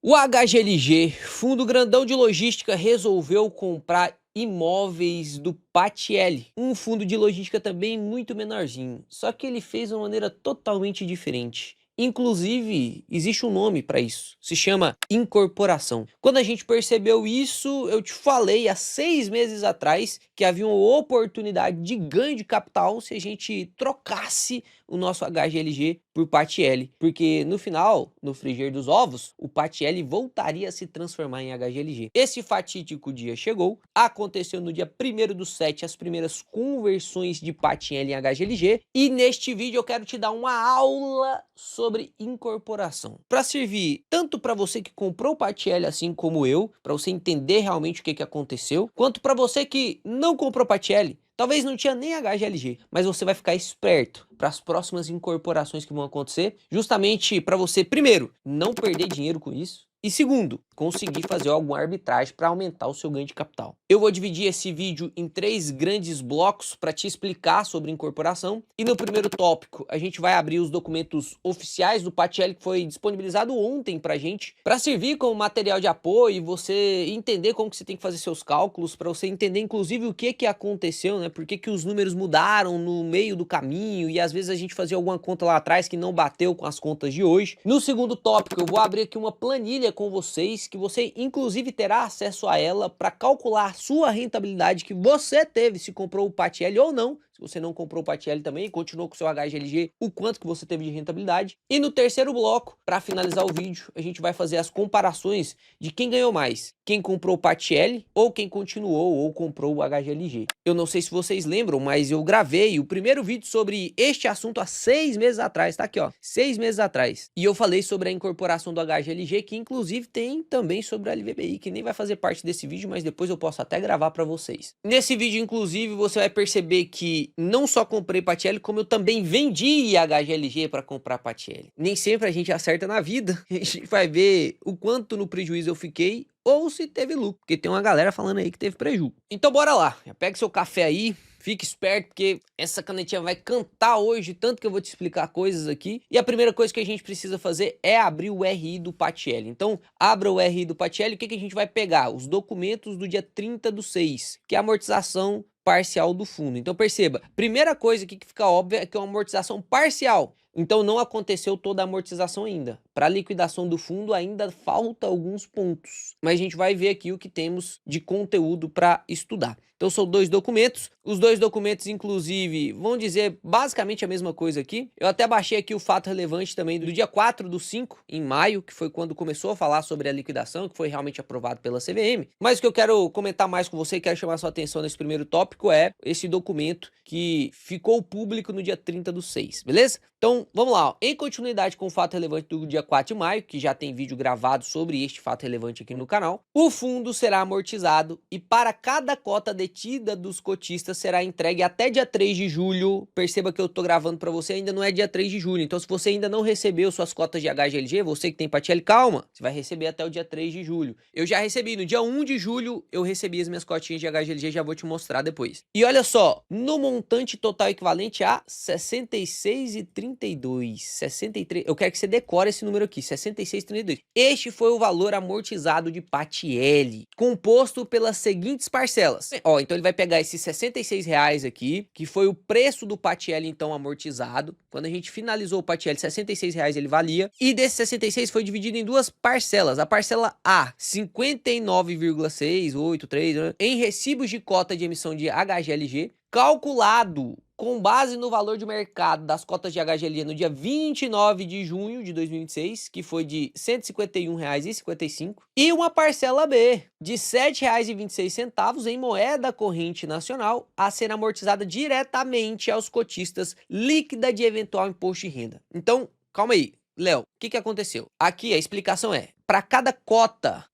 O HGLG, fundo grandão de logística, resolveu comprar imóveis do Patielli, um fundo de logística também muito menorzinho, só que ele fez de uma maneira totalmente diferente. Inclusive, existe um nome para isso, se chama incorporação. Quando a gente percebeu isso, eu te falei há 6 meses atrás que havia uma oportunidade de ganho de capital se a gente trocasse o nosso HGLG por Patielli, porque no final, no frigir dos ovos, o Patielli voltaria a se transformar em HGLG. Esse fatídico dia chegou, aconteceu no dia 1º/7 as primeiras conversões de Patielli em HGLG, e neste vídeo eu quero te dar uma aula sobre incorporação, para servir tanto para você que comprou o Patielli assim como eu, para você entender realmente o que aconteceu, quanto para você que não comprou Patielli. Talvez não tinha nem HGLG, mas você vai ficar esperto para as próximas incorporações que vão acontecer, justamente para você, primeiro, não perder dinheiro com isso, e segundo, conseguir fazer alguma arbitragem para aumentar o seu ganho de capital. Eu vou dividir esse vídeo em 3 grandes blocos para te explicar sobre incorporação. E no primeiro tópico, a gente vai abrir os documentos oficiais do Patielli, que foi disponibilizado ontem para gente, para servir como material de apoio e você entender como que você tem que fazer seus cálculos, para você entender inclusive o que aconteceu, né? Por que os números mudaram no meio do caminho e às vezes a gente fazia alguma conta lá atrás que não bateu com as contas de hoje. No segundo tópico, eu vou abrir aqui uma planilha com vocês, que você inclusive terá acesso a ela para calcular a sua rentabilidade que você teve se comprou o Patielli ou não. Se você não comprou o Patielli também, continuou com o seu HGLG, o quanto que você teve de rentabilidade. E no terceiro bloco, para finalizar o vídeo, a gente vai fazer as comparações de quem ganhou mais. Quem comprou o Patielli ou quem continuou ou comprou o HGLG. Eu não sei se vocês lembram, mas eu gravei o primeiro vídeo sobre este assunto há 6 meses atrás, tá aqui ó, 6 meses atrás. E eu falei sobre a incorporação do HGLG, que inclusive tem também sobre a LVBI, que nem vai fazer parte desse vídeo, mas depois eu posso até gravar para vocês. Nesse vídeo, inclusive, você vai perceber que não só comprei Patielli, como eu também vendi HGLG para comprar Patielli. Nem sempre a gente acerta na vida, a gente vai ver o quanto no prejuízo eu fiquei ou se teve lucro, porque tem uma galera falando aí que teve prejuízo. Então bora lá, pega seu café aí, fique esperto, porque essa canetinha vai cantar hoje, tanto que eu vou te explicar coisas aqui. E a primeira coisa que a gente precisa fazer é abrir o RI do Patielli. Então, abra o RI do Patielli, o que a gente vai pegar? Os documentos do dia 30/6, que é a amortização parcial do fundo. Então perceba, primeira coisa aqui que fica óbvia é que é uma amortização parcial. Então não aconteceu toda a amortização ainda. Para a liquidação do fundo ainda falta alguns pontos, mas a gente vai ver aqui o que temos de conteúdo para estudar. Então são 2 documentos, os 2 documentos inclusive vão dizer basicamente a mesma coisa aqui. Eu até baixei aqui o fato relevante também do dia 4/5, em maio, que foi quando começou a falar sobre a liquidação, que foi realmente aprovado pela CVM. Mas o que eu quero comentar mais com você e quero chamar sua atenção nesse primeiro tópico é esse documento que ficou público no dia 30/6, beleza? Então, vamos lá, ó. Em continuidade com o fato relevante do dia 4 de maio, que já tem vídeo gravado sobre este fato relevante aqui no canal, o fundo será amortizado e para cada cota detida dos cotistas será entregue até dia 3 de julho. Perceba que eu tô gravando para você, ainda não é dia 3 de julho, então se você ainda não recebeu suas cotas de HGLG, você que tem Patielli, calma, você vai receber até o dia 3 de julho. Eu já recebi, no dia 1 de julho eu recebi as minhas cotinhas de HGLG, já vou te mostrar depois. E olha só, no montante total equivalente a 66,32, 63, eu quero que você decore esse número aqui, 66,32. Este foi o valor amortizado de Patielli, composto pelas seguintes parcelas. Ó, então ele vai pegar esses R$66 aqui, que foi o preço do Patielli então amortizado. Quando a gente finalizou o Patielli, R$66 ele valia. E desses 66 foi dividido em 2 parcelas. A parcela A, 59,683, né, em recibos de cota de emissão de HGLG, calculado com base no valor de mercado das cotas de HGLG no dia 29 de junho de 2026, que foi de R$ 151,55, e uma parcela B de R$ 7,26 em moeda corrente nacional a ser amortizada diretamente aos cotistas, líquida de eventual imposto de renda. Então, calma aí, Léo, o que aconteceu? Aqui a explicação é: para cada cota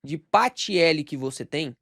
de Patielli que você tem,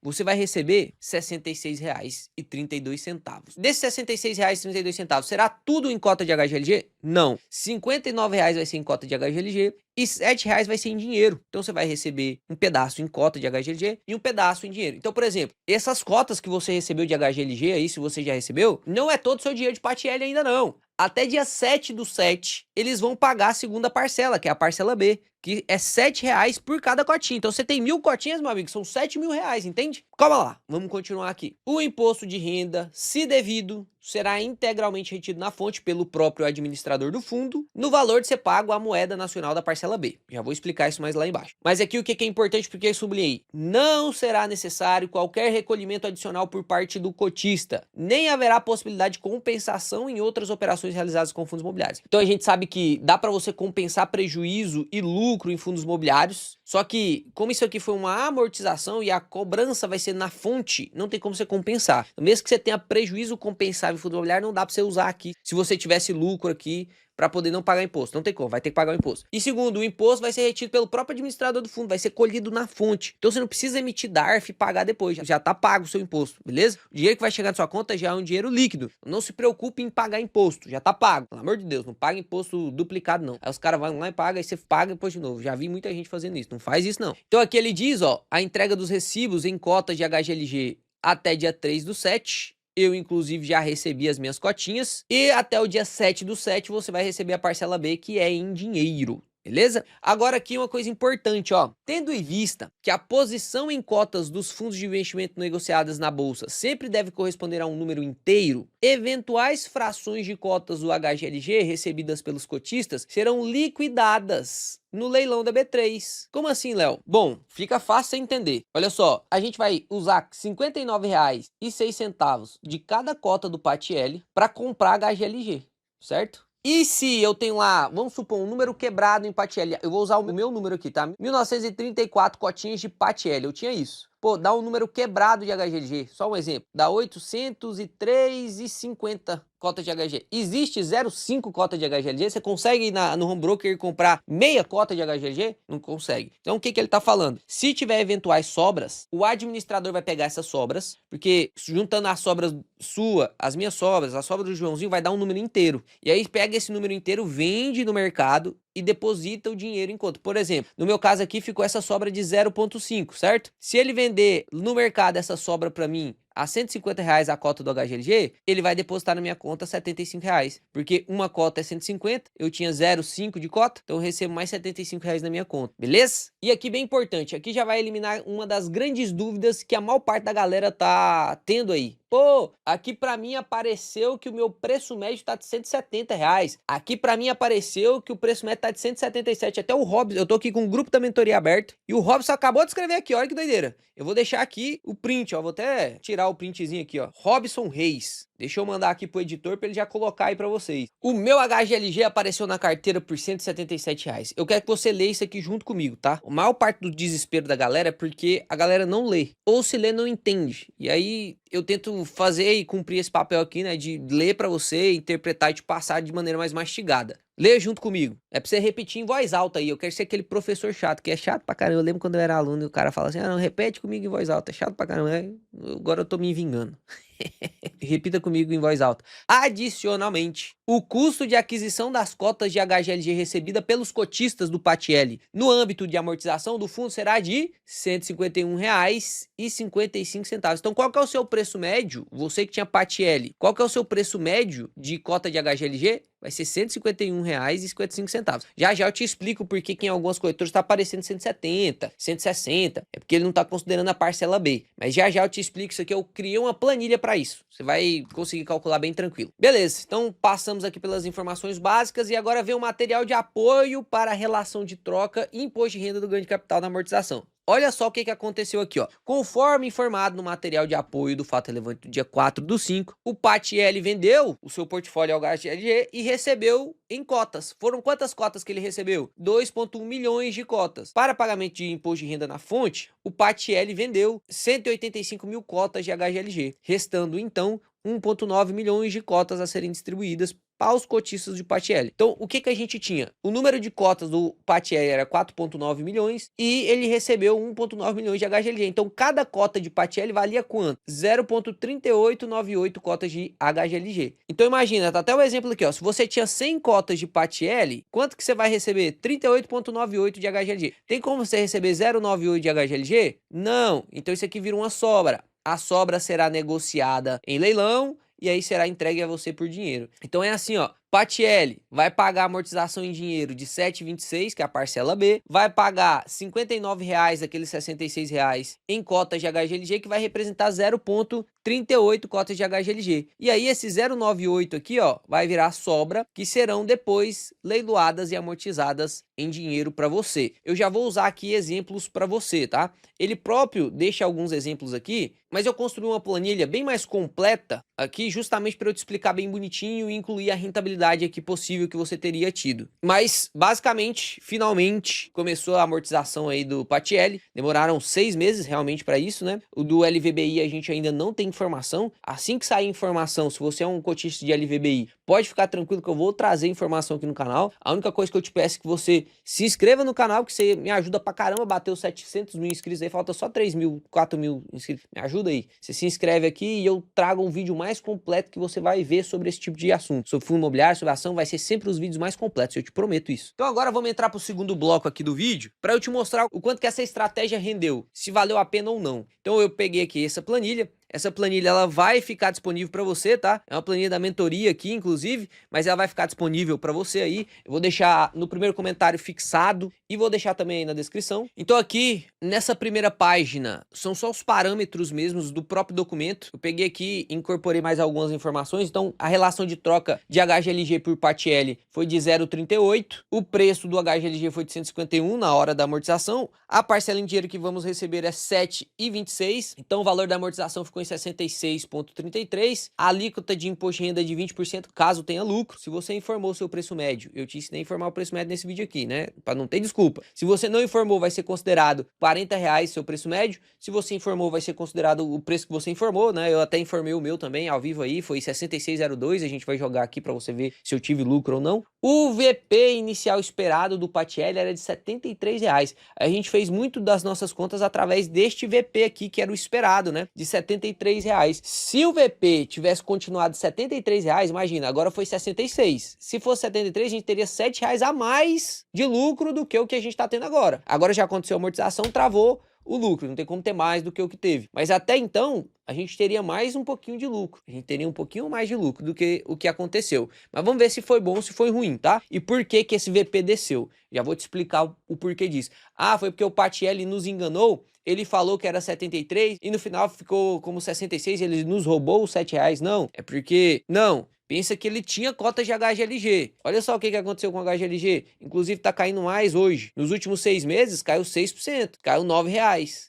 você vai receber R$ 66,32. Desses R$ 66,32, será tudo em cota de HGLG? Não. R$ 59 vai ser em cota de HGLG e R$ 7 vai ser em dinheiro. Então você vai receber um pedaço em cota de HGLG e um pedaço em dinheiro. Então, por exemplo, essas cotas que você recebeu de HGLG aí, se você já recebeu, não é todo o seu dinheiro de PATL ainda não. Até dia 7/7, eles vão pagar a segunda parcela, que é a parcela B, que é R$ 7 por cada cotinha. Então você tem 1.000 cotinhas, meu amigo, são R$ 7.000, entende? Calma lá, vamos continuar aqui. O imposto de renda, se devido, será integralmente retido na fonte pelo próprio administrador do fundo, no valor de ser pago a moeda nacional da parcela B. Já vou explicar isso mais lá embaixo. Mas aqui o que é importante, porque eu sublinhei, não será necessário qualquer recolhimento adicional por parte do cotista, nem haverá possibilidade de compensação em outras operações realizadas com fundos imobiliários. Então a gente sabe que dá para você compensar prejuízo e lucro em fundos imobiliários, só que como isso aqui foi uma amortização e a cobrança vai ser na fonte, não tem como você compensar. Mesmo que você tenha prejuízo compensável em fundo imobiliário, não dá para você usar aqui, se você tivesse lucro aqui, para poder não pagar imposto. Não tem como, vai ter que pagar o imposto. E segundo, o imposto vai ser retido pelo próprio administrador do fundo, vai ser colhido na fonte. Então você não precisa emitir DARF e pagar depois, já tá pago o seu imposto, beleza? O dinheiro que vai chegar na sua conta já é um dinheiro líquido. Não se preocupe em pagar imposto, já tá pago. Pelo amor de Deus, não paga imposto duplicado não. Aí os caras vão lá e pagam, aí você paga depois de novo. Já vi muita gente fazendo isso, não faz isso não. Então aqui ele diz, ó, a entrega dos recibos em cotas de HGLG até dia 3/7. Eu, inclusive, já recebi as minhas cotinhas. E até o dia 7/7 você vai receber a parcela B, que é em dinheiro. Beleza? Agora aqui uma coisa importante, ó. Tendo em vista que a posição em cotas dos fundos de investimento negociadas na bolsa sempre deve corresponder a um número inteiro, eventuais frações de cotas do HGLG recebidas pelos cotistas serão liquidadas no leilão da B3. Como assim, Léo? Bom, fica fácil você entender. Olha só, a gente vai usar R$ 59,06 de cada cota do PATL para comprar HGLG, certo? E se eu tenho lá, vamos supor, um número quebrado em PATL, eu vou usar o meu número aqui, tá? 1934 cotinhas de PATL, eu tinha isso. Pô, dá um número quebrado de HGLG, só um exemplo, dá 803,50 cotas de HGLG. Existe 0,5 cota de HGLG? Você consegue ir no home broker e comprar meia cota de HGLG? Não consegue. Então o que ele tá falando? Se tiver eventuais sobras, o administrador vai pegar essas sobras, porque juntando as sobras sua, as minhas sobras, a sobra do Joãozinho, vai dar um número inteiro. E aí pega esse número inteiro, vende no mercado e deposita o dinheiro em conta. Por exemplo, no meu caso aqui ficou essa sobra de 0,5, certo? Se ele vender no mercado essa sobra para mim a R$ 150 a cota do HGLG, ele vai depositar na minha conta R$ 75, porque uma cota é 150, eu tinha 0,5 de cota, então eu recebo mais R$ 75 na minha conta, beleza? E aqui bem importante, aqui já vai eliminar uma das grandes dúvidas que a maior parte da galera tá tendo aí. Pô, aqui pra mim apareceu que o meu preço médio tá de R$ 170. Aqui pra mim apareceu que o preço médio tá de 177. Até o Robson, eu tô aqui com o grupo da mentoria aberto e o Robson acabou de escrever aqui, olha que doideira. Eu vou deixar aqui o print, ó, vou até tirar o printzinho aqui, ó. Robson Reis. Deixa eu mandar aqui pro editor pra ele já colocar aí pra vocês. O meu HGLG apareceu na carteira por R$ 177. Eu quero que você leia isso aqui junto comigo, tá? A maior parte do desespero da galera é porque a galera não lê. Ou se lê, não entende. E aí eu tento fazer e cumprir esse papel aqui, né? De ler pra você, interpretar e te passar de maneira mais mastigada. Leia junto comigo. É pra você repetir em voz alta aí. Eu quero ser aquele professor chato, que é chato pra caramba. Eu lembro quando eu era aluno e o cara fala assim, ah, não, repete comigo em voz alta. É chato pra caramba. Agora eu tô me vingando. Repita comigo em voz alta. Adicionalmente, o custo de aquisição das cotas de HGLG recebida pelos cotistas do PATL no âmbito de amortização do fundo será de R$ 151,55. Então, qual que é o seu preço médio? Você que tinha PATL, qual que é o seu preço médio de cota de HGLG? Vai ser R$ 151,55. Já já eu te explico por que em algumas corretoras está aparecendo 170, 160. É porque ele não está considerando a parcela B. Mas já já eu te explico isso aqui. Eu criei uma planilha para isso. Você vai conseguir calcular bem tranquilo. Beleza, então passamos aqui pelas informações básicas e agora vem o material de apoio para a relação de troca e imposto de renda do ganho de capital na amortização. Olha só o que aconteceu aqui, ó. Conforme informado no material de apoio do fato relevante do dia 4/5, o PATL vendeu o seu portfólio ao HGLG e recebeu em cotas. Foram quantas cotas que ele recebeu? 2,1 milhões de cotas. Para pagamento de imposto de renda na fonte, o PATL vendeu 185 mil cotas de HGLG, restando então 1,9 milhões de cotas a serem distribuídas para os cotistas de Patielli. Então, o que a gente tinha? O número de cotas do Patielli era 4,9 milhões e ele recebeu 1,9 milhões de HGLG. Então, cada cota de Patielli valia quanto? 0,3898 cotas de HGLG. Então, imagina, tá até o exemplo aqui, ó. Se você tinha 100 cotas de Patielli, quanto que você vai receber? 38,98 de HGLG. Tem como você receber 0,98 de HGLG? Não. Então, isso aqui vira uma sobra. A sobra será negociada em leilão e aí será entregue a você por dinheiro. Então é assim, ó. Patielli vai pagar amortização em dinheiro de 7,26, que é a parcela B, vai pagar R$ 59 daqueles R$ 66 em cotas de HGLG, que vai representar 0,38 cotas de HGLG. E aí esse 0,98 aqui, ó, vai virar sobra, que serão depois leiloadas e amortizadas em dinheiro para você. Eu já vou usar aqui exemplos para você, tá? Ele próprio deixa alguns exemplos aqui, mas eu construí uma planilha bem mais completa aqui, justamente para eu te explicar bem bonitinho e incluir a rentabilidade aqui possível que você teria tido. Mas, basicamente, finalmente, começou a amortização aí do Patielli. Demoraram 6 meses realmente para isso, né? O do LVBI a gente ainda não tem informação. Assim que sair informação, se você é um cotista de LVBI, pode ficar tranquilo que eu vou trazer informação aqui no canal. A única coisa que eu te peço é que você se inscreva no canal, que você me ajuda pra caramba a bater os 700 mil inscritos aí. Falta só 3 mil, 4 mil inscritos. Me ajuda aí. Você se inscreve aqui e eu trago um vídeo mais completo que você vai ver sobre esse tipo de assunto. Sobre fundo imobiliário, sobre ação, vai ser sempre os vídeos mais completos, eu te prometo isso. Então agora vamos entrar pro segundo bloco aqui do vídeo, para eu te mostrar o quanto que essa estratégia rendeu, se valeu a pena ou não. Então eu peguei aqui essa planilha. Essa planilha ela vai ficar disponível para você, tá? É uma planilha da mentoria aqui, inclusive, mas ela vai ficar disponível para você aí. Eu vou deixar no primeiro comentário fixado e vou deixar também aí na descrição. Então aqui, nessa primeira página, são só os parâmetros mesmos do próprio documento. Eu peguei aqui e incorporei mais algumas informações. Então, a relação de troca de HGLG por Patielli foi de 0,38. O preço do HGLG foi de 151 na hora da amortização. A parcela em dinheiro que vamos receber é 7,26. Então, o valor da amortização ficou em 66,33. A alíquota de imposto de renda é de 20% caso tenha lucro. Se você informou o seu preço médio, eu te ensinei a informar o preço médio nesse vídeo aqui, né? Para não ter desculpa. Se você não informou, vai ser considerado R$ 40 seu preço médio. Se você informou, vai ser considerado o preço que você informou, né? Eu até informei o meu também ao vivo aí, foi 66,02. A gente vai jogar aqui para você ver se eu tive lucro ou não. O VP inicial esperado do Patielli era de R$ 73. A gente fez muito das nossas contas através deste VP aqui, que era o esperado, né? De R$ 73. Se o VP tivesse continuado R$ 73, imagina, agora foi 66. Se fosse 73, a gente teria R$ 7 a mais de lucro do que o que a gente está tendo agora. Agora já aconteceu a amortização, travou o lucro, não tem como ter mais do que o que teve. Mas até então, a gente teria mais um pouquinho de lucro. A gente teria um pouquinho mais de lucro do que o que aconteceu. Mas vamos ver se foi bom ou se foi ruim, tá? E por que que esse VP desceu? Já vou te explicar o porquê disso. Ah, foi porque o Patielli nos enganou. Ele falou que era 73 e no final ficou como 66, ele nos roubou os R$ 7. Não, é porque... Não, pensa que ele tinha cotas de HGLG. Olha só o que aconteceu com o HGLG. Inclusive tá caindo mais hoje. Nos últimos 6 meses caiu 6%. Caiu R$ 9.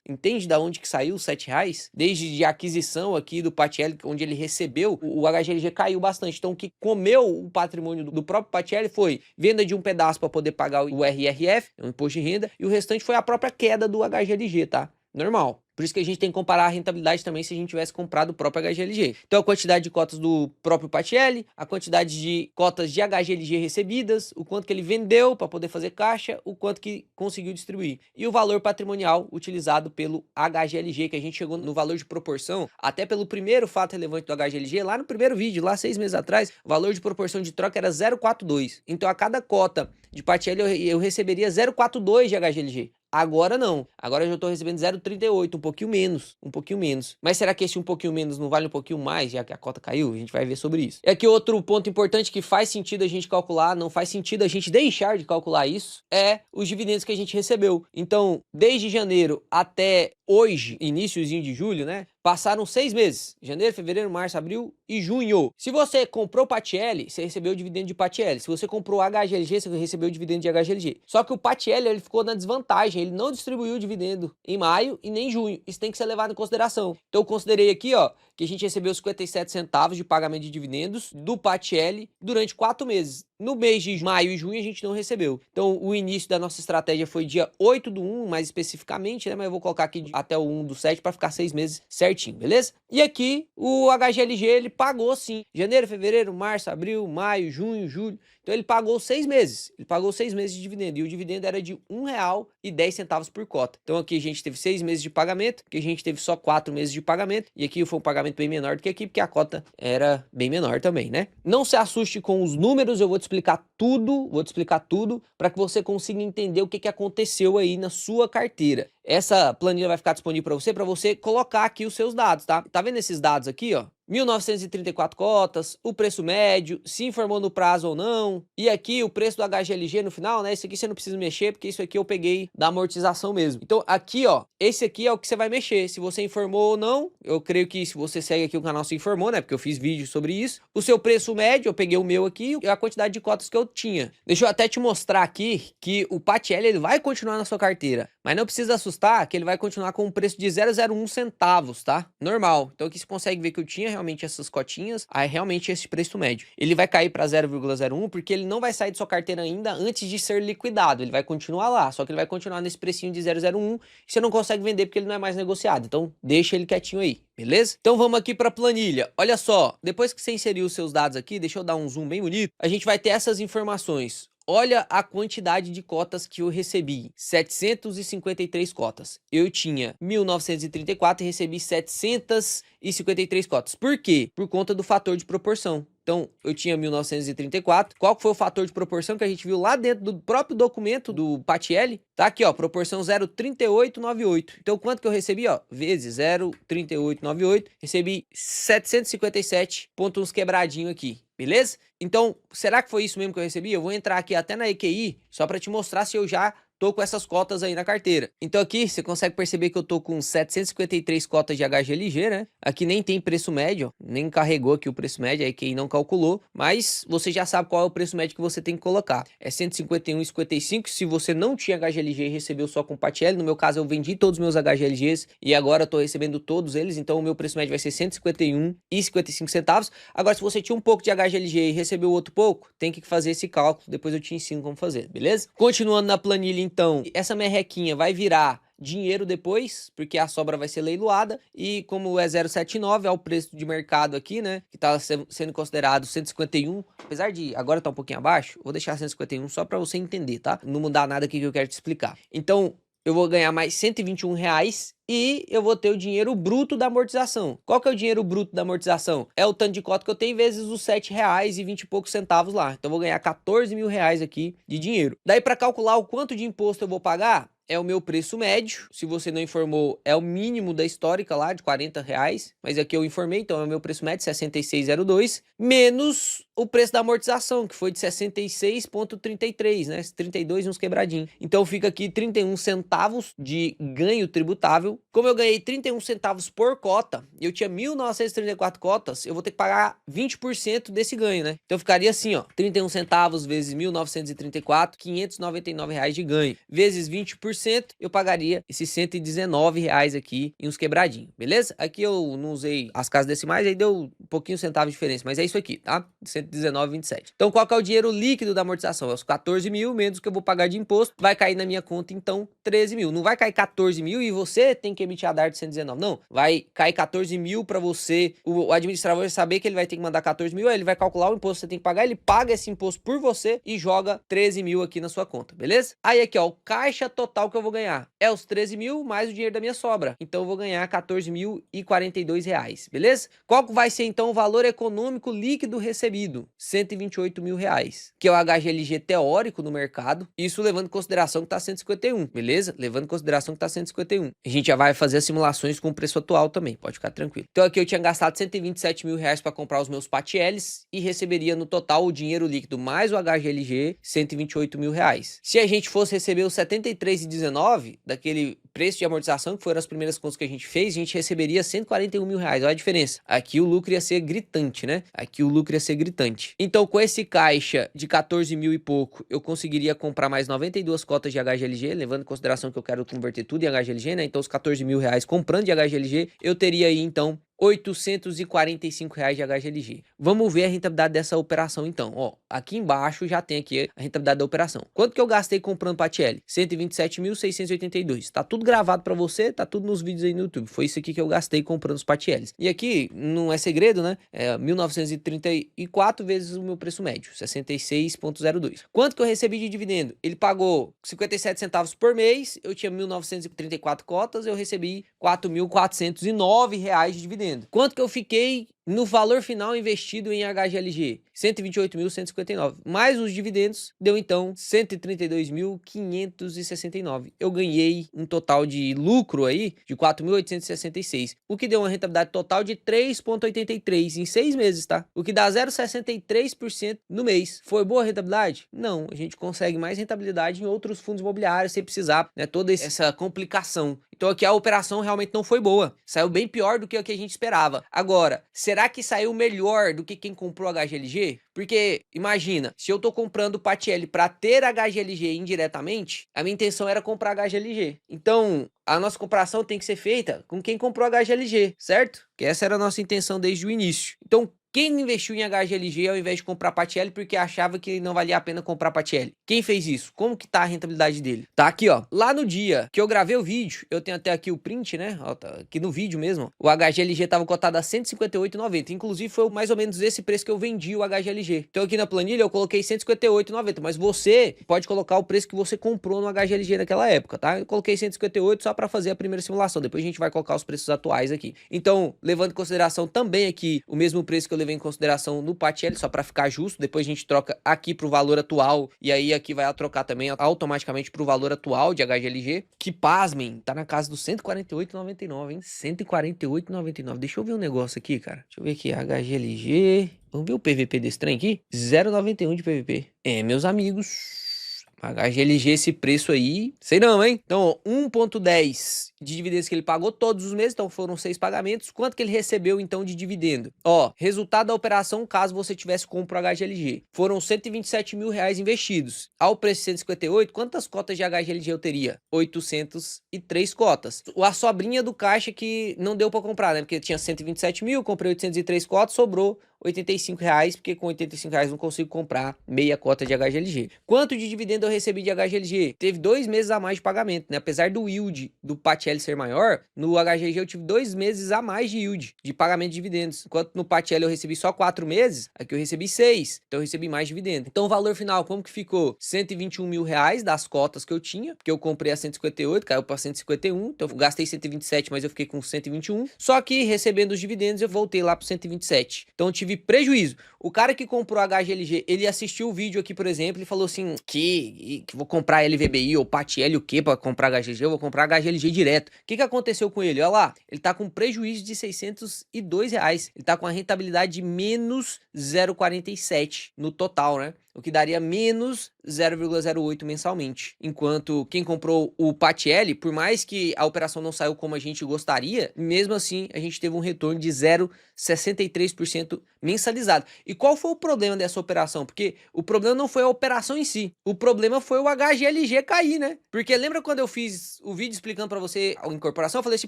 Entende da onde que saiu os R$ 7? Desde a aquisição aqui do Patielli, onde ele recebeu, o HGLG caiu bastante. Então o que comeu o patrimônio do próprio Patielli foi venda de um pedaço para poder pagar o RRF, o imposto de renda, e o restante foi a própria queda do HGLG, tá? Normal. Por isso que a gente tem que comparar a rentabilidade também se a gente tivesse comprado o próprio HGLG. Então a quantidade de cotas do próprio Patielli, a quantidade de cotas de HGLG recebidas, o quanto que ele vendeu para poder fazer caixa, o quanto que conseguiu distribuir. E o valor patrimonial utilizado pelo HGLG, que a gente chegou no valor de proporção, até pelo primeiro fato relevante do HGLG, lá no primeiro vídeo, lá 6 meses atrás, o valor de proporção de troca era 0,42. Então a cada cota de Patielli eu receberia 0,42 de HGLG. Agora não. Agora eu já estou recebendo 0,38, um pouquinho menos. Um pouquinho menos. Mas será que esse um pouquinho menos não vale um pouquinho mais, já que a cota caiu? A gente vai ver sobre isso. E aqui outro ponto importante que faz sentido a gente calcular, não faz sentido a gente deixar de calcular isso, é os dividendos que a gente recebeu. Então, desde janeiro até hoje, iniciozinho de julho, né? Passaram 6 meses, janeiro, fevereiro, março, abril e junho. Se você comprou Patielli, você recebeu o dividendo de Patielli. Se você comprou HGLG, você recebeu o dividendo de HGLG. Só que o Patielli, ele ficou na desvantagem, ele não distribuiu o dividendo em maio e nem em junho. Isso tem que ser levado em consideração. Então eu considerei aqui, ó, que a gente recebeu 57 centavos de pagamento de dividendos do Patielli durante 4 meses. No mês de maio e junho a gente não recebeu. Então o início da nossa estratégia foi dia 8/1, mais especificamente, né? Mas eu vou colocar aqui até o 1/7 para ficar 6 meses certinho, beleza? E aqui o HGLG ele pagou sim. Janeiro, fevereiro, março, abril, maio, junho, julho. Então ele pagou 6 meses. Ele pagou 6 meses de dividendo. E o dividendo era de R$1,10 por cota. Então aqui a gente teve 6 meses de pagamento. Aqui a gente teve só 4 meses de pagamento. E aqui foi um pagamento bem menor do que aqui, porque a cota era bem menor também, né? Não se assuste com os números. Eu vou te explicar tudo. Vou te explicar tudo para que você consiga entender o que aconteceu aí na sua carteira. Essa planilha vai ficar disponível para você colocar aqui os seus dados, tá? Tá vendo esses dados aqui, ó? 1.934 cotas, o preço médio, se informou no prazo ou não, e aqui o preço do HGLG no final, né? Isso aqui você não precisa mexer, porque isso aqui eu peguei da amortização mesmo. Então aqui, ó, esse aqui é o que você vai mexer, se você informou ou não. Eu creio que se você segue aqui o canal, se informou, né? Porque eu fiz vídeo sobre isso. O seu preço médio, eu peguei o meu aqui, e a quantidade de cotas que eu tinha. Deixa eu até te mostrar aqui que o PATL ele vai continuar na sua carteira, mas não precisa assustar que ele vai continuar com um preço de 0,01 centavos, tá? Normal. Então aqui você consegue ver que eu tinha realmente essas cotinhas, aí realmente esse preço médio. Ele vai cair para 0,01 porque ele não vai sair de sua carteira ainda antes de ser liquidado. Ele vai continuar lá, só que ele vai continuar nesse precinho de 0,01 e você não consegue vender porque ele não é mais negociado. Então deixa ele quietinho aí, beleza? Então vamos aqui para a planilha. Olha só, depois que você inseriu os seus dados aqui, deixa eu dar um zoom bem bonito, a gente vai ter essas informações. Olha a quantidade de cotas que eu recebi, 753 cotas. Eu tinha 1.934 e recebi 753 cotas. Por quê? Por conta do fator de proporção. Então, eu tinha 1.934. Qual foi o fator de proporção que a gente viu lá dentro do próprio documento do PATL? Tá aqui, ó, proporção 0,3898. Então, quanto que eu recebi, ó? Vezes 0,3898. Recebi 757 pontos uns quebradinho aqui. Beleza? Então, será que foi isso mesmo que eu recebi? Eu vou entrar aqui até na EQI, só para te mostrar se eu já tô com essas cotas aí na carteira. Então aqui você consegue perceber que eu tô com 753 cotas de HGLG, né? Aqui nem tem preço médio, ó, nem carregou aqui o preço médio, aí quem não calculou, mas você já sabe qual é o preço médio que você tem que colocar. É 151,55. Se você não tinha HGLG e recebeu só com PATL, no meu caso eu vendi todos os meus HGLGs e agora eu tô recebendo todos eles, então o meu preço médio vai ser 151,55 centavos. Agora se você tinha um pouco de HGLG e recebeu outro pouco, tem que fazer esse cálculo, depois eu te ensino como fazer, beleza? Continuando na planilha então, essa merrequinha vai virar dinheiro depois, porque a sobra vai ser leiloada, e como é 0,79, é o preço de mercado aqui, né, que tá sendo considerado 151, apesar de agora tá um pouquinho abaixo, vou deixar 151 só para você entender, tá? Não mudar nada aqui que eu quero te explicar. Então, eu vou ganhar mais R$121 e eu vou ter o dinheiro bruto da amortização. Qual que é o dinheiro bruto da amortização? É o tanto de cota que eu tenho vezes os R$7,20 e poucos centavos lá. Então eu vou ganhar R$14.000 aqui de dinheiro. Daí para calcular o quanto de imposto eu vou pagar, é o meu preço médio. Se você não informou, é o mínimo da histórica lá, de R$40. Mas aqui eu informei, então é o meu preço médio, 66,02. Menos o preço da amortização, que foi de 66,33, né? 32 e uns quebradinhos. Então fica aqui 31 centavos de ganho tributável. Como eu ganhei 31 centavos por cota, e eu tinha 1.934 cotas, eu vou ter que pagar 20% desse ganho, né? Então ficaria assim, ó, 31 centavos vezes 1.934, R$599 de ganho. Vezes 20%, eu pagaria esses R$119 aqui em uns quebradinhos, beleza? Aqui eu não usei as casas decimais, aí deu um pouquinho centavos de diferença, mas é isso aqui, tá? 119,27. Então qual que é o dinheiro líquido da amortização? É os 14 mil menos o que eu vou pagar de imposto, vai cair na minha conta então 13 mil. Não vai cair 14 mil e você tem que emitir a DART de 119, não. Vai cair 14 mil para você, o administrador saber que ele vai ter que mandar 14 mil, aí ele vai calcular o imposto que você tem que pagar, ele paga esse imposto por você e joga 13 mil aqui na sua conta, beleza? Aí aqui ó, o caixa total que eu vou ganhar é os 13 mil mais o dinheiro da minha sobra, então eu vou ganhar R$14.042, beleza? Qual vai ser então o valor econômico líquido recebido? R$128.000, que é o HGLG teórico no mercado, isso levando em consideração que tá 151, beleza? Levando em consideração que tá 151. A gente já vai fazer as simulações com o preço atual também, pode ficar tranquilo. Então aqui eu tinha gastado R$127.000 para comprar os meus PATLs e receberia no total o dinheiro líquido mais o HGLG R$128.000. Se a gente fosse receber os 73,19 daquele preço de amortização, que foram as primeiras contas que a gente fez, a gente receberia 141 mil reais. Olha a diferença. Aqui o lucro ia ser gritante, né? Aqui o lucro ia ser gritante. Então, com esse caixa de 14 mil e pouco, eu conseguiria comprar mais 92 cotas de HGLG, levando em consideração que eu quero converter tudo em HGLG, né? Então, os 14 mil reais comprando de HGLG, eu teria aí, então, 845 reais de HGLG. Vamos ver a rentabilidade dessa operação então. Ó, aqui embaixo já tem aqui a rentabilidade da operação. Quanto que eu gastei comprando Patielli? 127.682. Tá tudo gravado para você, tá tudo nos vídeos aí no YouTube. Foi isso aqui que eu gastei comprando os Patiellis. E aqui não é segredo, né? É 1934 vezes o meu preço médio, 66,02. Quanto que eu recebi de dividendo? Ele pagou 57 centavos por mês, eu tinha 1934 cotas, eu recebi 4.409 reais de dividendo. Quanto que eu fiquei no valor final investido em HGLG? 128.159. Mais os dividendos, deu então 132.569. Eu ganhei um total de lucro aí de 4.866. O que deu uma rentabilidade total de 3,83 em 6 meses, tá? O que dá 0,63% no mês. Foi boa a rentabilidade? Não. A gente consegue mais rentabilidade em outros fundos imobiliários sem precisar, né? Toda essa complicação. Então aqui a operação realmente não foi boa. Saiu bem pior do que o que a gente esperava. Agora, será que saiu melhor do que quem comprou HGLG? Porque, imagina, se eu tô comprando Patielli para ter HGLG indiretamente, a minha intenção era comprar HGLG. Então, a nossa comparação tem que ser feita com quem comprou HGLG, certo? Que essa era a nossa intenção desde o início. Então, quem investiu em HGLG ao invés de comprar Patielli porque achava que não valia a pena comprar Patielli? Quem fez isso? Como que tá a rentabilidade dele? Tá aqui, ó. Lá no dia que eu gravei o vídeo, eu tenho até aqui o print, né? Ó, tá aqui no vídeo mesmo. O HGLG tava cotado a 158,90. Inclusive, foi mais ou menos esse preço que eu vendi o HGLG. Então, aqui na planilha, eu coloquei 158,90. Mas você pode colocar o preço que você comprou no HGLG naquela época, tá? Eu coloquei 158 só para fazer a primeira simulação. Depois a gente vai colocar os preços atuais aqui. Então, levando em consideração também aqui o mesmo preço que eu levei em consideração no Patielli, só para ficar justo. Depois a gente troca aqui pro valor atual e aí aqui vai trocar também automaticamente pro valor atual de HGLG, que pasmem, tá na casa dos 148,99, hein? 148,99. Deixa eu ver um negócio aqui, cara. Deixa eu ver aqui, HGLG. Vamos ver o PVP desse trem aqui? 0,91 de PVP. É, meus amigos, HGLG esse preço aí, sei não, hein? Então, 1,10 de dividendos que ele pagou todos os meses, então foram 6 pagamentos. Quanto que ele recebeu, então, de dividendo? Ó, resultado da operação, caso você tivesse compro HGLG, foram 127 mil reais investidos. Ao preço de 158, quantas cotas de HGLG eu teria? 803 cotas. A sobrinha do caixa que não deu pra comprar, né? Porque tinha 127 mil, comprei 803 cotas, sobrou 85 reais, porque com 85 reais não consigo comprar meia cota de HGLG. Quanto de dividendo eu recebi de HGLG? Teve 2 meses a mais de pagamento, né? Apesar do yield do Patielli ser maior, no HGLG eu tive 2 meses a mais de yield, de pagamento de dividendos. Enquanto no Patielli eu recebi só 4 meses, aqui eu recebi 6. Então eu recebi mais dividendo. Então o valor final, como que ficou? 121 mil reais das cotas que eu tinha, porque eu comprei a 158, caiu para 151, então eu gastei 127, mas eu fiquei com 121. Só que recebendo os dividendos eu voltei lá para 127. Então eu tive prejuízo. O cara que comprou HGLG, ele assistiu o vídeo aqui, por exemplo, e falou assim, que vou comprar LVBI ou Patielli o quê pra comprar HGLG? Eu vou comprar HGLG direto. O que aconteceu com ele? Olha lá, ele tá com prejuízo de 602 reais. Ele tá com a rentabilidade de menos 0,47 no total, né? O que daria menos 0,08 mensalmente. Enquanto quem comprou o Patielli, por mais que a operação não saiu como a gente gostaria, mesmo assim a gente teve um retorno de 0,63% mensalizado. E qual foi o problema dessa operação? Porque o problema não foi a operação em si, o problema foi o HGLG cair, né? Porque lembra quando eu fiz o vídeo explicando para você a incorporação? Eu falei assim,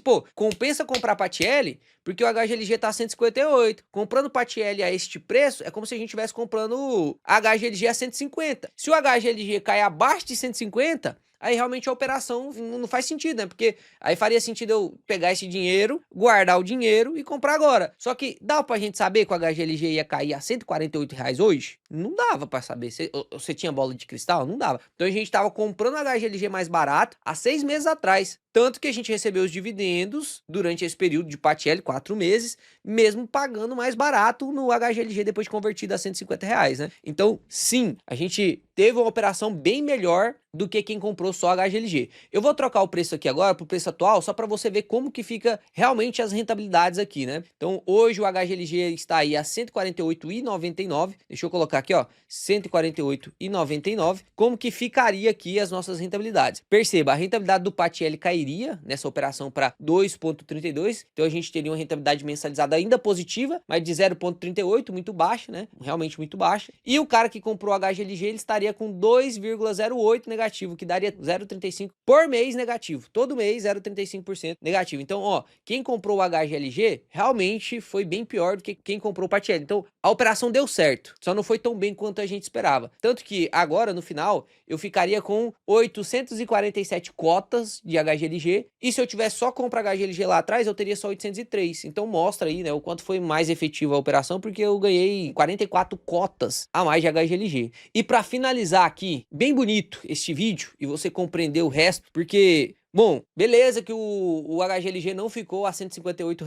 pô, compensa comprar Patielli porque o HGLG tá 158. Comprando Patielli a este preço, é como se a gente estivesse comprando HGLG a 150. Se o HGLG cair abaixo de 150, aí realmente a operação não faz sentido, né? Porque aí faria sentido eu pegar esse dinheiro, guardar o dinheiro e comprar agora. Só que dava pra gente saber que o HGLG ia cair a 148 reais hoje? Não dava pra saber. Você tinha bola de cristal? Não dava. Então a gente tava comprando o HGLG mais barato há 6 meses atrás. Tanto que a gente recebeu os dividendos durante esse período de Patielli, 4 meses, mesmo pagando mais barato no HGLG depois de convertido a 150 reais, né? Então, sim, a gente teve uma operação bem melhor do que quem comprou só HGLG. Eu vou trocar o preço aqui agora para o preço atual, só para você ver como que fica realmente as rentabilidades aqui, né? Então, hoje o HGLG está aí a R$ 148,99. Deixa eu colocar aqui, ó, R$ 148,99. Como que ficaria aqui as nossas rentabilidades? Perceba, a rentabilidade do PATL cairia nessa operação para 2,32. Então, a gente teria uma rentabilidade mensalizada ainda positiva, mas de 0,38, muito baixa, né? Realmente muito baixa. E o cara que comprou HGLG, ele estaria com 2,08 negativo, que daria 0,35 por mês negativo. Todo mês 0,35% negativo. Então, ó, quem comprou o HGLG realmente foi bem pior do que quem comprou o PATL. Então, a operação deu certo, só não foi tão bem quanto a gente esperava. Tanto que agora, no final, eu ficaria com 847 cotas de HGLG, e se eu tivesse só compra HGLG lá atrás, eu teria só 803. Então, mostra aí, né, o quanto foi mais efetiva a operação, porque eu ganhei 44 cotas a mais de HGLG. E para finalizar aqui, bem bonito este vídeo, e você compreender o resto, porque... Bom, beleza que o HGLG não ficou a R$ 158.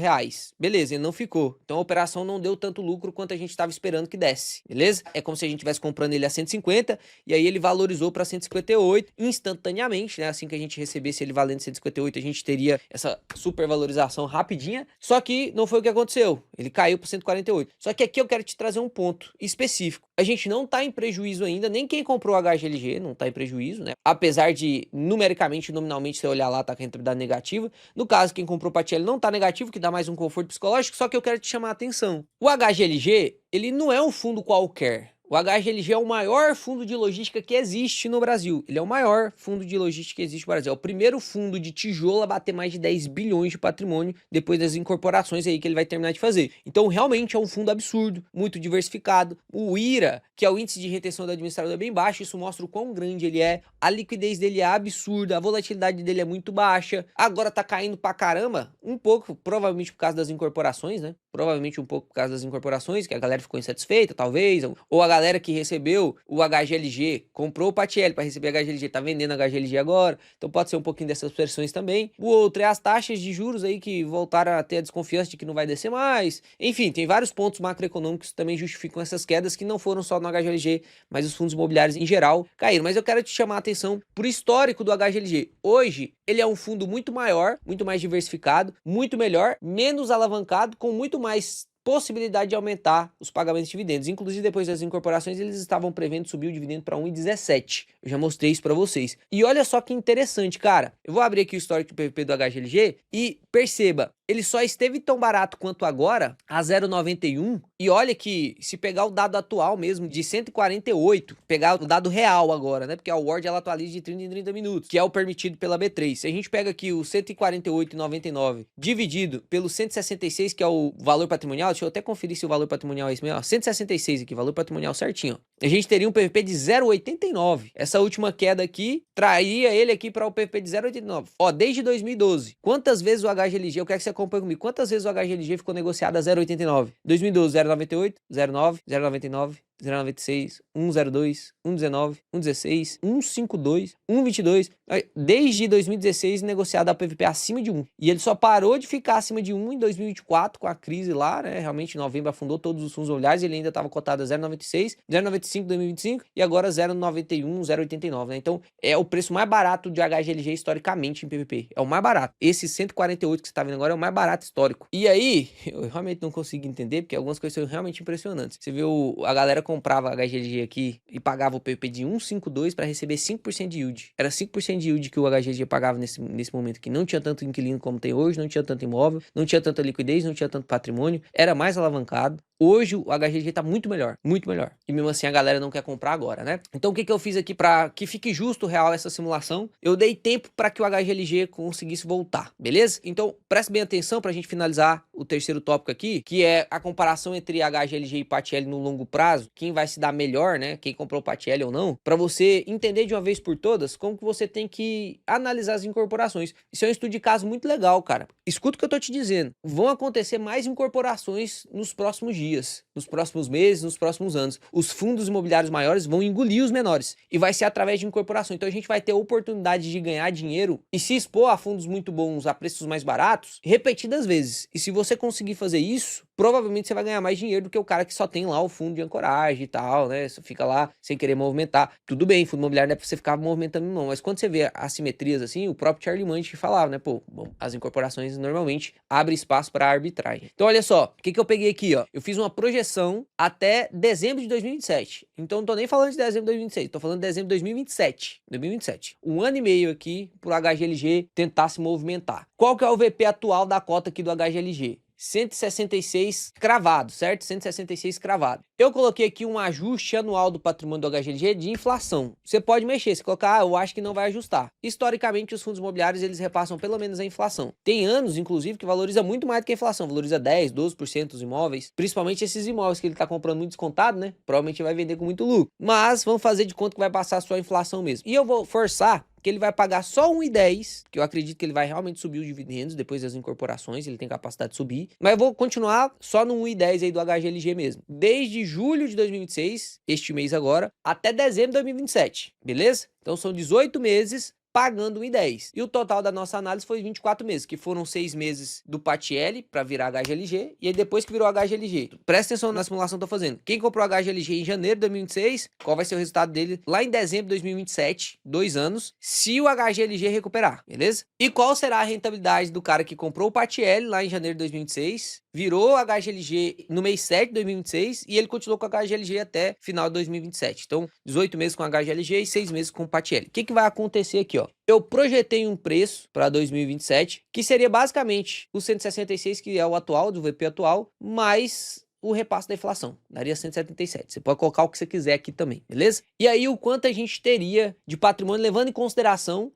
Beleza, ele não ficou. Então a operação não deu tanto lucro quanto a gente estava esperando que desse, beleza? É como se a gente estivesse comprando ele a 150 e aí ele valorizou para 158 instantaneamente, né? Assim que a gente recebesse ele valendo 158, a gente teria essa supervalorização rapidinha. Só que não foi o que aconteceu. Ele caiu para 148. Só que aqui eu quero te trazer um ponto específico. A gente não tá em prejuízo ainda, nem quem comprou o HGLG não tá em prejuízo, né? Apesar de numericamente, nominalmente, você olhar lá, tá com a rentabilidade negativa. No caso, quem comprou o PATL não tá negativo, que dá mais um conforto psicológico, só que eu quero te chamar a atenção. O HGLG, ele não é um fundo qualquer. O HGLG é o maior fundo de logística que existe no Brasil. Ele é o maior fundo de logística que existe no Brasil. É o primeiro fundo de tijolo a bater mais de 10 bilhões de patrimônio depois das incorporações aí que ele vai terminar de fazer. Então, realmente é um fundo absurdo, muito diversificado. O IRA, que é o índice de retenção do administrador, é bem baixo. Isso mostra o quão grande ele é. A liquidez dele é absurda. A volatilidade dele é muito baixa. Agora tá caindo pra caramba. Um pouco, provavelmente por causa das incorporações, né? Provavelmente um pouco por causa das incorporações, que a galera ficou insatisfeita, talvez. Ou a galera que recebeu o HGLG, comprou o PATL para receber HGLG, tá vendendo HGLG agora, então pode ser um pouquinho dessas pressões também. O outro é as taxas de juros aí que voltaram a ter a desconfiança de que não vai descer mais. Enfim, tem vários pontos macroeconômicos que também justificam essas quedas, que não foram só no HGLG, mas os fundos imobiliários em geral caíram. Mas eu quero te chamar a atenção pro histórico do HGLG. Hoje, ele é um fundo muito maior, muito mais diversificado, muito melhor, menos alavancado, com muito mais possibilidade de aumentar os pagamentos de dividendos. Inclusive, depois das incorporações, eles estavam prevendo subir o dividendo para 1,17. Eu já mostrei isso para vocês. E olha só que interessante, cara. Eu vou abrir aqui o histórico do PVP do HGLG e perceba, ele só esteve tão barato quanto agora, a 0,91. E olha que, se pegar o dado atual mesmo, de 148, pegar o dado real agora, né? Porque a Word, ela atualiza de 30 em 30 minutos, que é o permitido pela B3. Se a gente pega aqui o 148,99 dividido pelo 166, que é o valor patrimonial, deixa eu até conferir se o valor patrimonial é esse mesmo, ó, 166 aqui, valor patrimonial certinho, ó. A gente teria um PVP de 0,89. Essa última queda aqui, traria ele aqui para o PVP de 0,89. Ó, desde 2012, quantas vezes o HGLG, eu quero que você acompanhe comigo, quantas vezes o HGLG ficou negociado a 0,89? 2012, 0,98, 0,9, 0,99, 0,96, 1,02, 1,19, 1,16, 1,52, 1,22. Desde 2016 negociado a PVP acima de 1. E ele só parou de ficar acima de 1 em 2024 com a crise lá, né? Realmente em novembro afundou todos os fundos imobiliários, ele ainda estava cotado a 0,96, 0,95 em 2025 e agora 0,91, 0,89, né? Então é o preço mais barato de HGLG historicamente em PVP. É o mais barato. Esse 148 que você está vendo agora é o mais barato histórico. E aí, eu realmente não consigo entender, porque algumas coisas são realmente impressionantes. Você vê a galera comprava HGLG aqui e pagava o PVP de 1,52 para receber 5% de yield. Era 5% de yield que o HGLG pagava nesse momento, que não tinha tanto inquilino como tem hoje, não tinha tanto imóvel, não tinha tanta liquidez, não tinha tanto patrimônio, era mais alavancado. Hoje o HGLG tá muito melhor, muito melhor. E mesmo assim a galera não quer comprar agora, né? Então o que eu fiz aqui para que fique justo real essa simulação? Eu dei tempo para que o HGLG conseguisse voltar, beleza? Então preste bem atenção pra gente finalizar o terceiro tópico aqui, que é a comparação entre HGLG e PATL no longo prazo, quem vai se dar melhor, né? Quem comprou PATL ou não, para você entender de uma vez por todas como que você tem que analisar as incorporações. Isso é um estudo de caso muito legal, cara. Escuta o que eu tô te dizendo. Vão acontecer mais incorporações nos próximos dias, nos próximos meses, nos próximos anos. Os fundos imobiliários maiores vão engolir os menores e vai ser através de incorporação. Então a gente vai ter a oportunidade de ganhar dinheiro e se expor a fundos muito bons a preços mais baratos repetidas vezes. E se você conseguir fazer isso, provavelmente você vai ganhar mais dinheiro do que o cara que só tem lá o fundo de ancoragem e tal, né? Você fica lá sem querer movimentar. Tudo bem, fundo imobiliário não é pra você ficar movimentando não, mas quando você vê assimetrias assim, o próprio Charlie Munger falava, né? Pô, bom, as incorporações normalmente abrem espaço para arbitragem. Então olha só, o que eu peguei aqui, ó? Eu fiz uma projeção até dezembro de 2027. Então não tô nem falando de dezembro de 2026, tô falando de dezembro de 2027. 2027. Um ano e meio aqui pro HGLG tentar se movimentar. Qual que é o VP atual da cota aqui do HGLG? 166 cravado, certo? 166 cravado. Eu coloquei aqui um ajuste anual do patrimônio do HGLG de inflação. Você pode mexer, se colocar, eu acho que não vai ajustar. Historicamente, os fundos imobiliários, eles repassam pelo menos a inflação. Tem anos, inclusive, que valoriza muito mais do que a inflação. Valoriza 10, 12% os imóveis. Principalmente esses imóveis que ele tá comprando muito descontado, né? Provavelmente vai vender com muito lucro. Mas vamos fazer de conta que vai passar só a inflação mesmo. E eu vou forçar que ele vai pagar só 1,10, que eu acredito que ele vai realmente subir os dividendos depois das incorporações, ele tem capacidade de subir, mas eu vou continuar só no 1,10 aí do HGLG mesmo, desde julho de 2026, este mês agora, até dezembro de 2027, beleza? Então são 18 meses pagando 1,10. E o total da nossa análise foi 24 meses, que foram 6 meses do PATL para virar HGLG, e aí depois que virou HGLG. Presta atenção na simulação que eu tô fazendo. Quem comprou HGLG em janeiro de 2026, qual vai ser o resultado dele lá em dezembro de 2027, 2 anos, se o HGLG recuperar, beleza? E qual será a rentabilidade do cara que comprou o PATL lá em janeiro de 2026, virou HGLG no mês 7 de 2026 e ele continuou com a HGLG até final de 2027. Então, 18 meses com HGLG e 6 meses com o PATL. O que vai acontecer aqui, ó? Eu projetei um preço para 2027 que seria basicamente o 166, que é o atual, do VP atual, mais o repasse da inflação. Daria 177. Você pode colocar o que você quiser aqui também, beleza? E aí, o quanto a gente teria de patrimônio levando em consideração...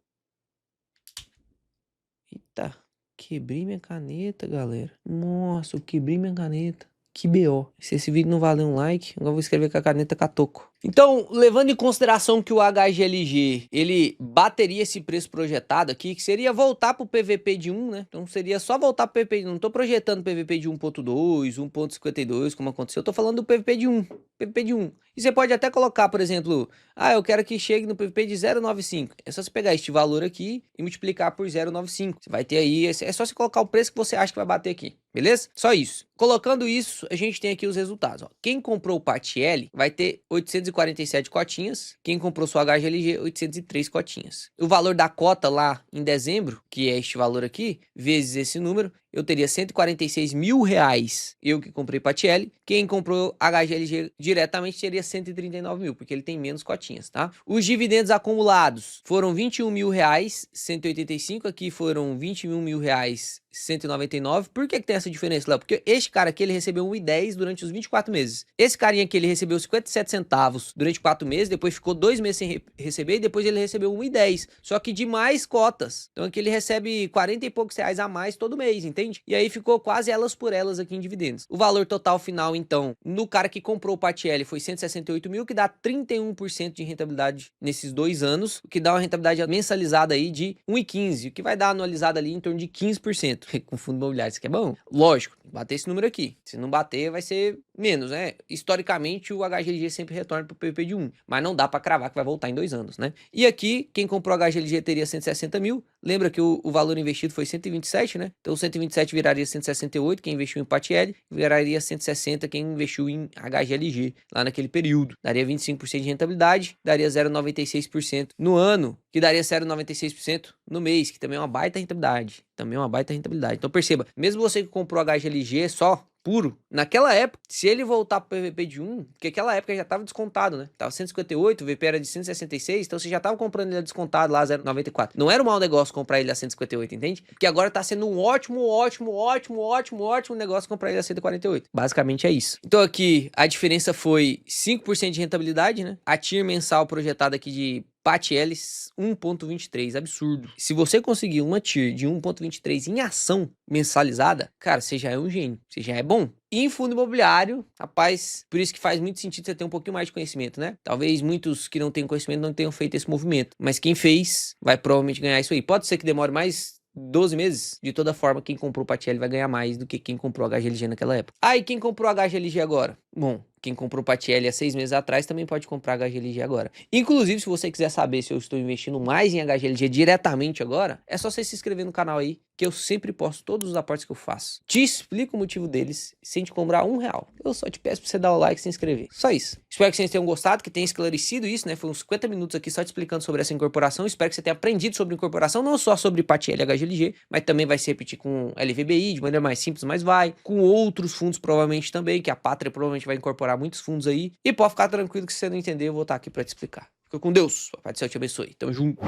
Eita... Quebrei minha caneta, galera. Nossa, eu quebrei minha caneta. Que BO. Se esse vídeo não valer um like, agora eu vou escrever com a caneta Catoco. Então, levando em consideração que o HGLG, ele bateria esse preço projetado aqui, que seria voltar pro PVP de 1, né? Então, seria só voltar pro PVP de 1. Não tô projetando PVP de 1.2, 1.52, como aconteceu. Eu tô falando do PVP de 1. PVP de 1. E você pode até colocar, por exemplo, eu quero que chegue no PVP de 0,95. É só você pegar este valor aqui e multiplicar por 0,95. Você vai ter aí, é só você colocar o preço que você acha que vai bater aqui, beleza? Só isso. Colocando isso, a gente tem aqui os resultados, ó. Quem comprou o PATL vai ter 847 cotinhas. Quem comprou sua HGLG, 803 cotinhas. O valor da cota lá em dezembro, que é este valor aqui, vezes esse número, eu teria 146 mil reais. Eu que comprei PATL. Quem comprou HGLG diretamente teria 139 mil, porque ele tem menos cotinhas, tá? Os dividendos acumulados foram 21 mil reais, 185. Aqui foram 21 mil reais, 199. Por que tem essa diferença, Léo? Porque este cara aqui, ele recebeu 1,10 durante os 24 meses. Esse carinha aqui, ele recebeu 57 centavos durante 4 meses, depois ficou 2 meses sem receber, e depois ele recebeu 1,10. Só que de mais cotas. Então aqui ele recebe 40 e poucos reais a mais todo mês, entende? E aí ficou quase elas por elas aqui em dividendos. O valor total final, então, no cara que comprou o PATL foi 168 mil, que dá 31% de rentabilidade nesses 2 anos, o que dá uma rentabilidade mensalizada aí de 1,15, o que vai dar anualizada ali em torno de 15%. Com fundo imobiliário, isso aqui é bom? Lógico, bater esse número aqui. Se não bater, vai ser menos, né? Historicamente, o HGLG sempre retorna para o PVP de 1, mas não dá para cravar que vai voltar em 2 anos, né? E aqui, quem comprou HGLG teria 160 mil. Lembra que o valor investido foi 127, né? Então, 127 viraria 168, quem investiu em PATL, viraria 160 quem investiu em HGLG, lá naquele período. Daria 25% de rentabilidade, daria 0,96% no ano, que daria 0,96% no mês, que também é uma baita rentabilidade. Também é uma baita rentabilidade. Então, perceba, mesmo você que comprou HGLG só puro, naquela época, se ele voltar pro PVP de 1, porque aquela época já tava descontado, né? Tava 158, o VP era de 166, então você já tava comprando ele descontado lá 0,94. Não era um mau negócio comprar ele a 158, entende? Porque agora tá sendo um ótimo negócio comprar ele a 148. Basicamente é isso. Então aqui a diferença foi 5% de rentabilidade, né? A TIR mensal projetada aqui de PATL 1.23, absurdo. Se você conseguir uma TIR de 1.23 em ação mensalizada, cara, você já é um gênio, você já é bom. E em fundo imobiliário, rapaz, por isso que faz muito sentido você ter um pouquinho mais de conhecimento, né? Talvez muitos que não tenham conhecimento não tenham feito esse movimento, mas quem fez vai provavelmente ganhar isso aí. Pode ser que demore mais 12 meses, de toda forma, quem comprou o PATL vai ganhar mais do que quem comprou HGLG naquela época. E quem comprou HGLG agora? Bom, quem comprou PATL há 6 meses atrás também pode comprar HGLG agora. Inclusive, se você quiser saber se eu estou investindo mais em HGLG diretamente agora, é só você se inscrever no canal aí, que eu sempre posto todos os aportes que eu faço. Te explico o motivo deles sem te cobrar R$ 1. Eu só te peço pra você dar o like e se inscrever. Só isso. Espero que vocês tenham gostado, que tenha esclarecido isso, né? Foi uns 50 minutos aqui só te explicando sobre essa incorporação. Espero que você tenha aprendido sobre incorporação, não só sobre PATL HGLG, mas também vai se repetir com LVBI de maneira mais simples, mas vai. Com outros fundos provavelmente também, que a Pátria provavelmente vai incorporar muitos fundos aí. E pode ficar tranquilo que se você não entender, eu vou estar aqui pra te explicar. Fica com Deus. Papai do céu te abençoe. Tamo junto.